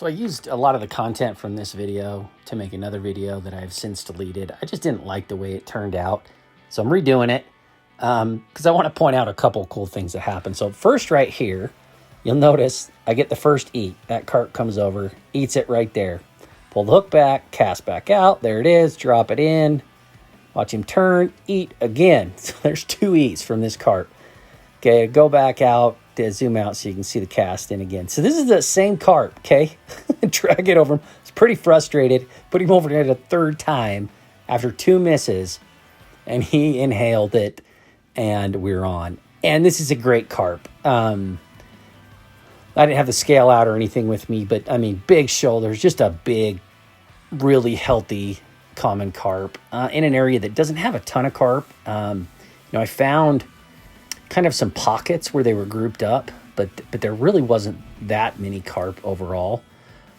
So I used a lot of the content from this video to make another video that I've since deleted. I just didn't like the way it turned out. So I'm redoing it because I want to point out a couple cool things that happened. So first right here, you'll notice I get the first eat. That carp comes over, eats it right there. Pull the hook back, cast back out. There it is. Drop it in. Watch him turn, eat again. So there's 2 eats from this carp. Okay, go back out. Zoom out so you can see the cast in again. So this is the same carp, okay? Drag it over him. It's pretty frustrated. Put him over there a 3rd time after 2 misses, and he inhaled it, and we're on. And this is a great carp. I didn't have the scale out or anything with me, but I mean, big shoulders, just a big, really healthy common carp in an area that doesn't have a ton of carp. I found kind of some pockets where they were grouped up, but there really wasn't that many carp overall.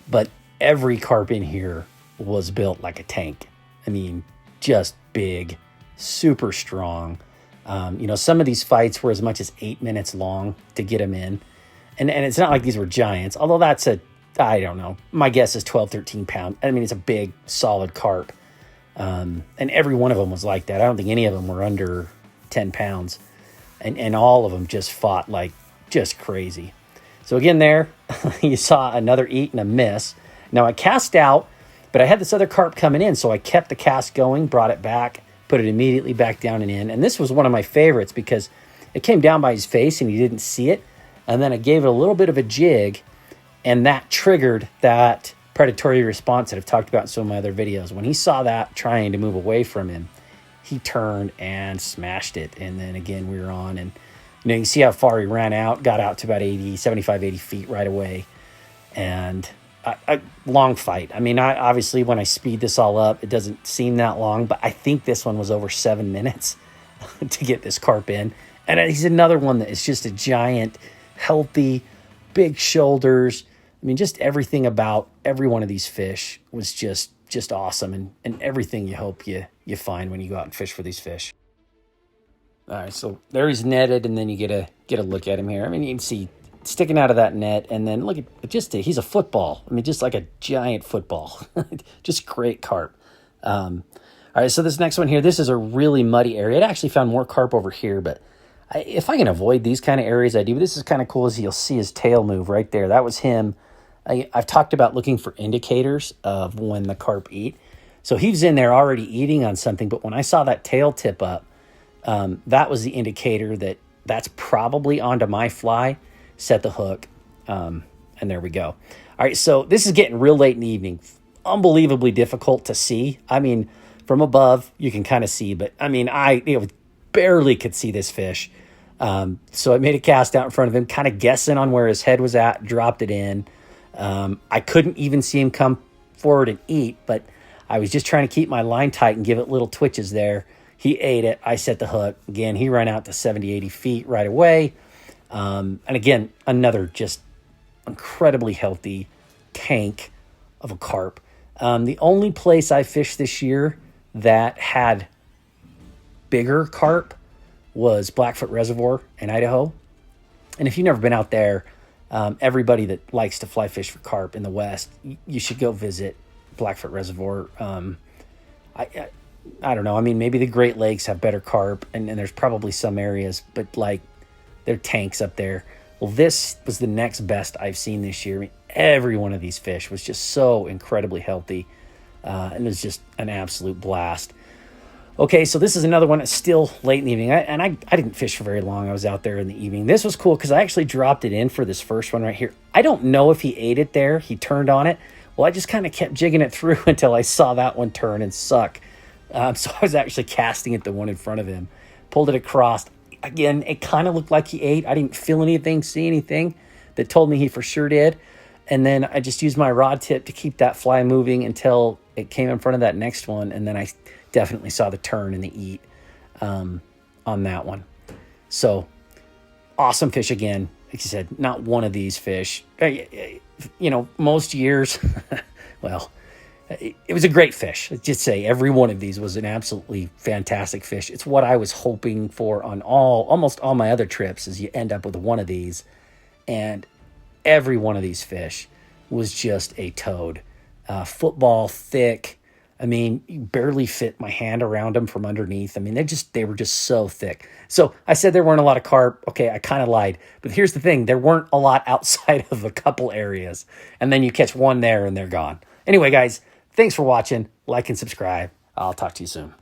But every carp in here was built like a tank. I mean, just big, super strong. Some of these fights were as much as 8 minutes long to get them in. And it's not like these were giants, although I don't know. My guess is 12, 13 pound. I mean, it's a big, solid carp. And every one of them was like that. I don't think any of them were under 10 pounds. And all of them just fought like just crazy. So again there, you saw another eat and a miss. Now I cast out, but I had this other carp coming in, so I kept the cast going, brought it back, put it immediately back down and in. And this was one of my favorites because it came down by his face and he didn't see it. And then I gave it a little bit of a jig, and that triggered that predatory response that I've talked about in some of my other videos. When he saw that trying to move away from him, he turned and smashed it. And then again, we were on, and you can see how far he ran out, got out to about 75, 80 feet right away. And a long fight. I mean, obviously when I speed this all up, it doesn't seem that long, but I think this one was over 7 minutes to get this carp in. And he's another one that is just a giant, healthy, big shoulders. I mean, just everything about every one of these fish was just awesome, and everything you hope you find when you go out and fish for these fish. All right, so there he's netted, and then you get a look at him here. I mean, you can see sticking out of that net, and then look at he's a football. I mean, just like a giant football. Just great carp. All right, so this next one here, this is a really muddy area. I actually found more carp over here, but if I can avoid these kind of areas, I do. But this is kind of cool, as you'll see his tail move right there. That was him. I've talked about looking for indicators of when the carp eat. So he was in there already eating on something, but when I saw that tail tip up, that was the indicator that's probably onto my fly. Set the hook, and there we go. All right, so this is getting real late in the evening. Unbelievably difficult to see. I mean, from above, you can kind of see, but I mean, I barely could see this fish. So I made a cast out in front of him, kind of guessing on where his head was at, dropped it in. I couldn't even see him come forward and eat, but I was just trying to keep my line tight and give it little twitches there. He ate it. I set the hook. Again, he ran out to 70, 80 feet right away. And again, another just incredibly healthy tank of a carp. The only place I fished this year that had bigger carp was Blackfoot Reservoir in Idaho. And if you've never been out there, everybody that likes to fly fish for carp in the West, you should go visit Blackfoot Reservoir. I don't know. I mean, maybe the Great Lakes have better carp, and there's probably some areas, but like they're tanks up there. Well, this was the next best I've seen this year. I mean, every one of these fish was just so incredibly healthy, and it was just an absolute blast. Okay, so this is another one that's still late in the evening, and I didn't fish for very long. I was out there in the evening. This was cool because I actually dropped it in for this first one right here. I don't know if he ate it there. He turned on it. Well, I just kind of kept jigging it through until I saw that one turn and suck. So I was actually casting it the one in front of him. Pulled it across. Again, it kind of looked like he ate. I didn't feel anything, see anything that told me he for sure did. And then I just used my rod tip to keep that fly moving until it came in front of that next one. And then I definitely saw the turn and the eat on that one. So awesome fish again. Like you said, not one of these fish. Most years, well, it was a great fish. Let's just say every one of these was an absolutely fantastic fish. It's what I was hoping for on almost all my other trips, is you end up with one of these. And every one of these fish was just a toad. Football thick. I mean, you barely fit my hand around them from underneath. I mean, they were just so thick. So I said there weren't a lot of carp. Okay, I kind of lied. But here's the thing. There weren't a lot outside of a couple areas. And then you catch one there and they're gone. Anyway, guys, thanks for watching. Like and subscribe. I'll talk to you soon.